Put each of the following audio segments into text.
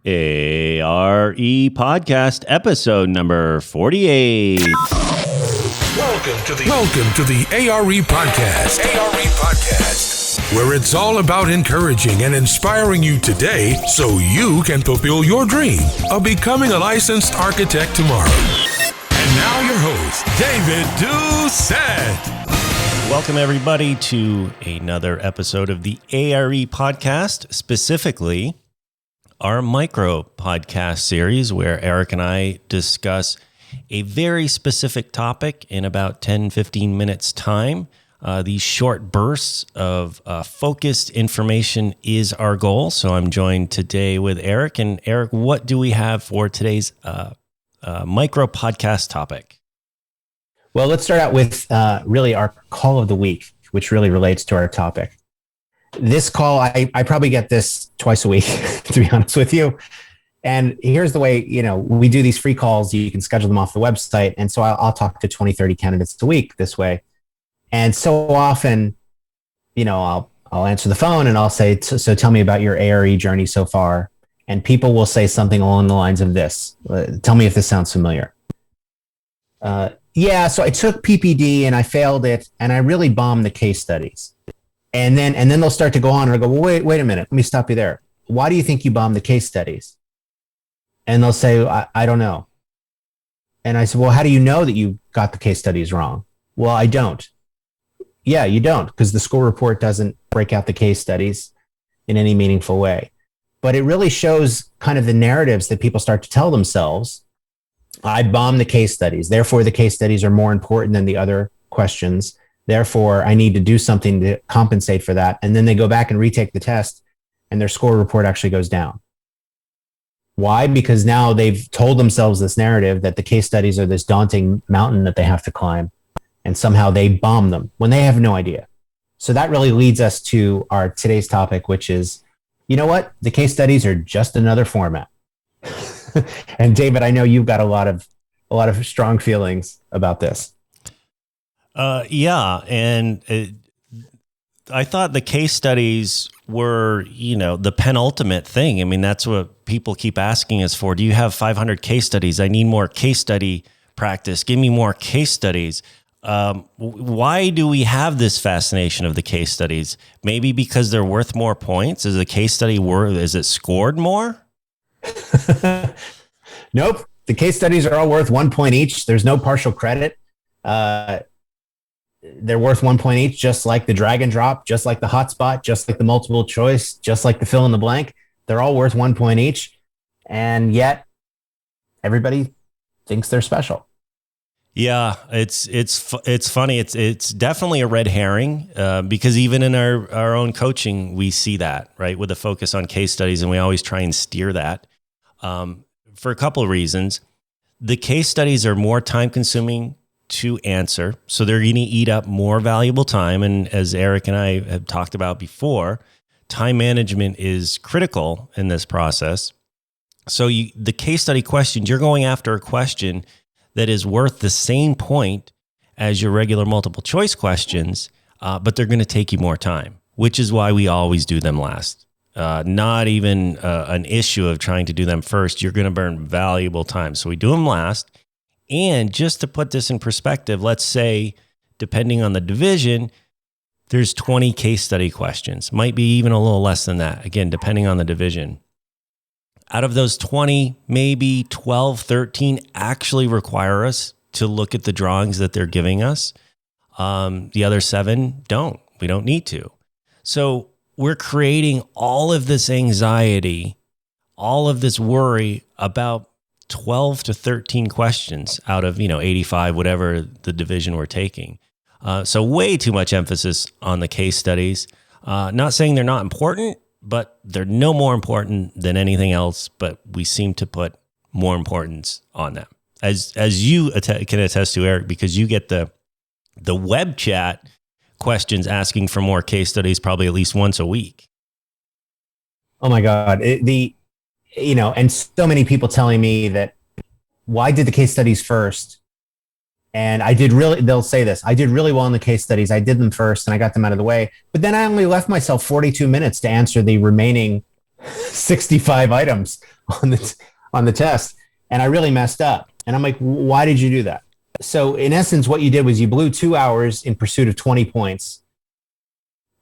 ARE Podcast, episode number 48. Welcome to the ARE Podcast. ARE Podcast, where it's all about encouraging and inspiring you today so you can fulfill your dream of becoming a licensed architect tomorrow. And now your host, David Doucette. Welcome, everybody, to another episode of the ARE Podcast, specifically our micro podcast series where Eric and I discuss a very specific topic in about 10-15 minutes time. These short bursts of focused information is our goal. So I'm joined today with Eric. And Eric, what do we have for today's micro podcast topic? Well, let's start out with really our call of the week, which really relates to our topic. This call, I probably get this twice a week, to be honest with you. And here's the way, we do these free calls. You can schedule them off the website. And so I'll talk to 20, 30 candidates a week this way. And so often, I'll answer the phone and I'll say, so tell me about your ARE journey so far. And people will say something along the lines of this. Tell me if this sounds familiar. Yeah, so I took PPD and I failed it and I really bombed the case studies. And then they'll start to go on and I'll go, well, wait a minute. Let me stop you there. Why do you think you bombed the case studies? And they'll say, I don't know. And I said, well, how do you know that you got the case studies wrong? Well, I don't. Yeah, you don't, because the school report doesn't break out the case studies in any meaningful way. But it really shows kind of the narratives that people start to tell themselves. I bombed the case studies. Therefore, the case studies are more important than the other questions. Therefore, I need to do something to compensate for that. And then they go back and retake the test and their score report actually goes down. Why? Because now they've told themselves this narrative that the case studies are this daunting mountain that they have to climb. And somehow they bomb them when they have no idea. So that really leads us to our today's topic, which is, you know what? The case studies are just another format. And David, I know you've got a lot of strong feelings about this. Yeah. And I thought the case studies were, the penultimate thing. I mean, that's what people keep asking us for. Do you have 500 case studies? I need more case study practice. Give me more case studies. Why do we have this fascination of the case studies? Maybe because they're worth more points? Is the case study is it scored more? Nope. The case studies are all worth 1 point each. There's no partial credit. They're worth 1 point each, just like the drag and drop, just like the hotspot, just like the multiple choice, just like the fill in the blank. They're all worth 1 point each. And yet everybody thinks they're special. Yeah, it's funny. It's definitely a red herring because even in our own coaching, we see that, right, with a focus on case studies, and we always try and steer that for a couple of reasons. The case studies are more time consuming to answer, so they're going to eat up more valuable time. And as Eric and I have talked about before, time management is critical in this process. So the case study questions, you're going after a question that is worth the same point as your regular multiple choice questions, but they're going to take you more time, which is why we always do them last. Not even an issue of trying to do them first. You're going to burn valuable time. So we do them last. And just to put this in perspective, let's say, depending on the division, there's 20 case study questions. Might be even a little less than that. Again, depending on the division. Out of those 20, maybe 12, 13 actually require us to look at the drawings that they're giving us. The other 7 don't. We don't need to. So we're creating all of this anxiety, all of this worry about 12 to 13 questions out of, 85, whatever the division we're taking. So way too much emphasis on the case studies. Not saying they're not important, but they're no more important than anything else, but we seem to put more importance on them. As you can attest to, Eric, because you get the web chat questions asking for more case studies probably at least once a week. Oh my God. And so many people telling me that, well, I did the case studies first. And they'll say this, I did really well in the case studies. I did them first and I got them out of the way. But then I only left myself 42 minutes to answer the remaining 65 items on the test, and I really messed up. And I'm like, why did you do that? So in essence, what you did was you blew 2 hours in pursuit of 20 points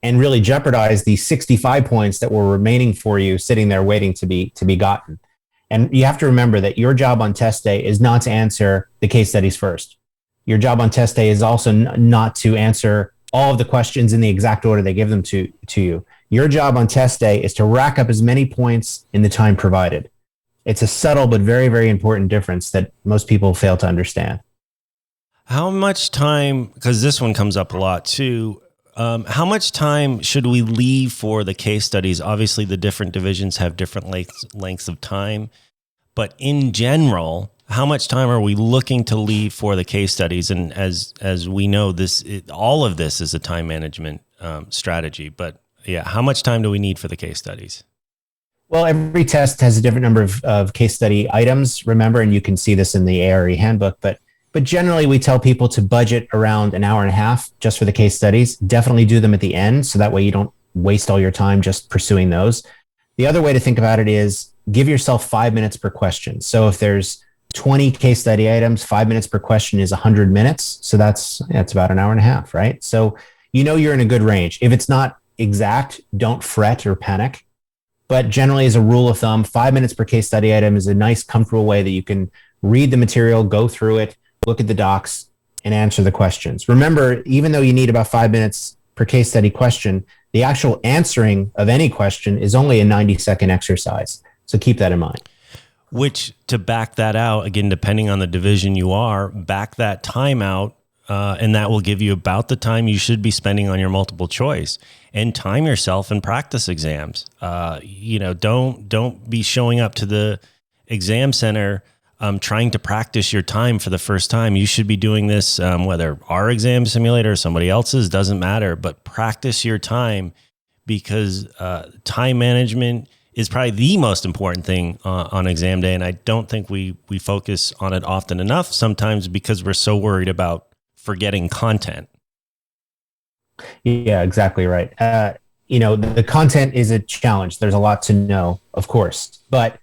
and really jeopardized the 65 points that were remaining for you sitting there waiting to be gotten. And you have to remember that your job on test day is not to answer the case studies first. Your job on test day is also not to answer all of the questions in the exact order they give them to you. Your job on test day is to rack up as many points in the time provided. It's a subtle but very, very important difference that most people fail to understand. How much time, because this one comes up a lot too, how much time should we leave for the case studies? Obviously, the different divisions have different lengths of time, but in general, how much time are we looking to leave for the case studies? And as we know, all of this is a time management strategy. But yeah, how much time do we need for the case studies? Well, every test has a different number of case study items, remember, and you can see this in the ARE handbook. But generally, we tell people to budget around an hour and a half just for the case studies. Definitely do them at the end, so that way you don't waste all your time just pursuing those. The other way to think about it is give yourself 5 minutes per question. So if there's 20 case study items, 5 minutes per question is 100 minutes. So that's about an hour and a half, right? So you're in a good range. If it's not exact, don't fret or panic. But generally, as a rule of thumb, 5 minutes per case study item is a nice, comfortable way that you can read the material, go through it, look at the docs, and answer the questions. Remember, even though you need about 5 minutes per case study question, the actual answering of any question is only a 90-second exercise. So keep that in mind. Which, to back that out, again, depending on the division you are, back that time out, and that will give you about the time you should be spending on your multiple choice. And time yourself in practice exams. Don't be showing up to the exam center trying to practice your time for the first time. You should be doing this, whether our exam simulator or somebody else's, doesn't matter, but practice your time, because time management is probably the most important thing on exam day. And I don't think we focus on it often enough, sometimes because we're so worried about forgetting content. Yeah, exactly right. The content is a challenge. There's a lot to know, of course, but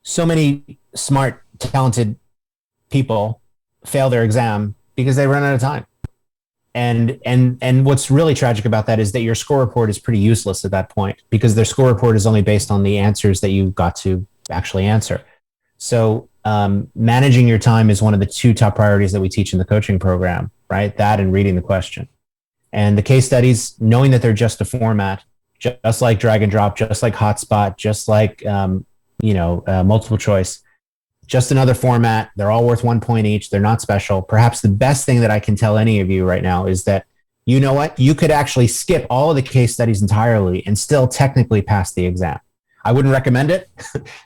so many smart, talented people fail their exam because they run out of time. And what's really tragic about that is that your score report is pretty useless at that point, because their score report is only based on the answers that you got to actually answer. So managing your time is one of the 2 top priorities that we teach in the coaching program, right? That and reading the question. And the case studies, knowing that they're just a format, just like drag and drop, just like hotspot, just like multiple choice, just another format. They're all worth 1 point each. They're not special. Perhaps the best thing that I can tell any of you right now is that, you know what? You could actually skip all of the case studies entirely and still technically pass the exam. I wouldn't recommend it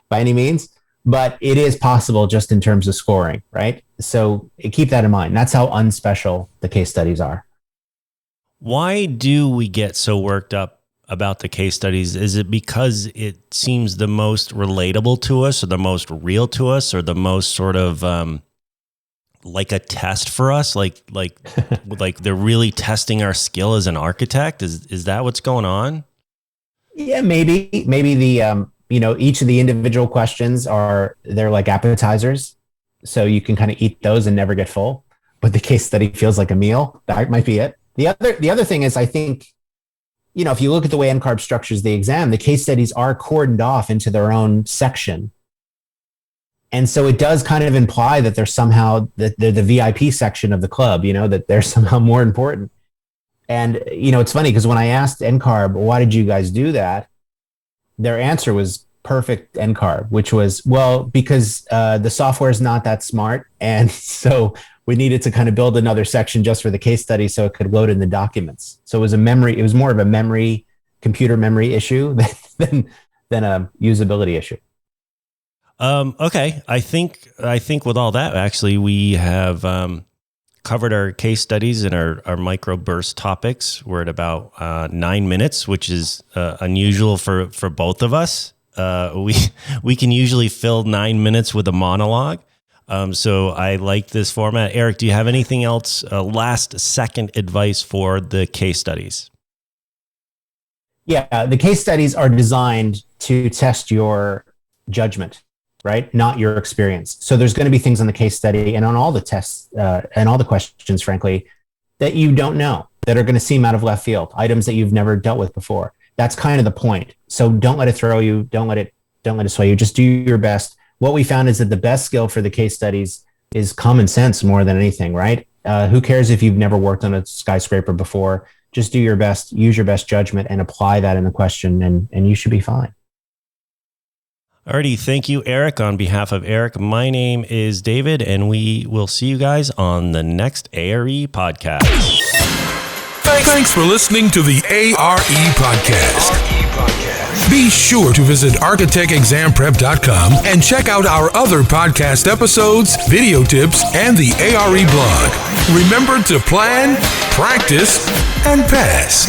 by any means, but it is possible just in terms of scoring, right? So keep that in mind. That's how unspecial the case studies are. Why do we get so worked up about the case studies? Is it because it seems the most relatable to us, or the most real to us, or the most sort of like a test for us? Like they're really testing our skill as an architect? Is that what's going on? Yeah, maybe the each of the individual questions they're like appetizers, so you can kind of eat those and never get full. But the case study feels like a meal. That might be it. The other thing is, I think, if you look at the way NCARB structures the exam, the case studies are cordoned off into their own section. And so it does kind of imply that they're somehow they're the VIP section of the club, that they're somehow more important. And, it's funny because when I asked NCARB, why did you guys do that? Their answer was perfect NCARB, which was, well, because the software is not that smart. And so we needed to kind of build another section just for the case study so it could load in the documents. So it was more of a computer memory issue than a usability issue. Okay. I think with all that, actually, we have covered our case studies and our microburst topics. We're at about 9 minutes, which is unusual for both of us. We can usually fill 9 minutes with a monologue. So I like this format. Eric, do you have anything else, last second advice for the case studies? Yeah, the case studies are designed to test your judgment, right? Not your experience. So there's going to be things on the case study and on all the tests and all the questions, frankly, that you don't know, that are going to seem out of left field, items that you've never dealt with before. That's kind of the point. So don't let it throw you. Don't let it sway you. Just do your best. What we found is that the best skill for the case studies is common sense more than anything, right? Who cares if you've never worked on a skyscraper before? Just do your best, use your best judgment, and apply that in the question, and you should be fine. Alrighty, thank you, Eric. On behalf of Eric, my name is David, and we will see you guys on the next ARE podcast. Thanks for listening to the ARE podcast. Be sure to visit architectexamprep.com and check out our other podcast episodes, video tips, and the ARE blog. Remember to plan, practice, and pass.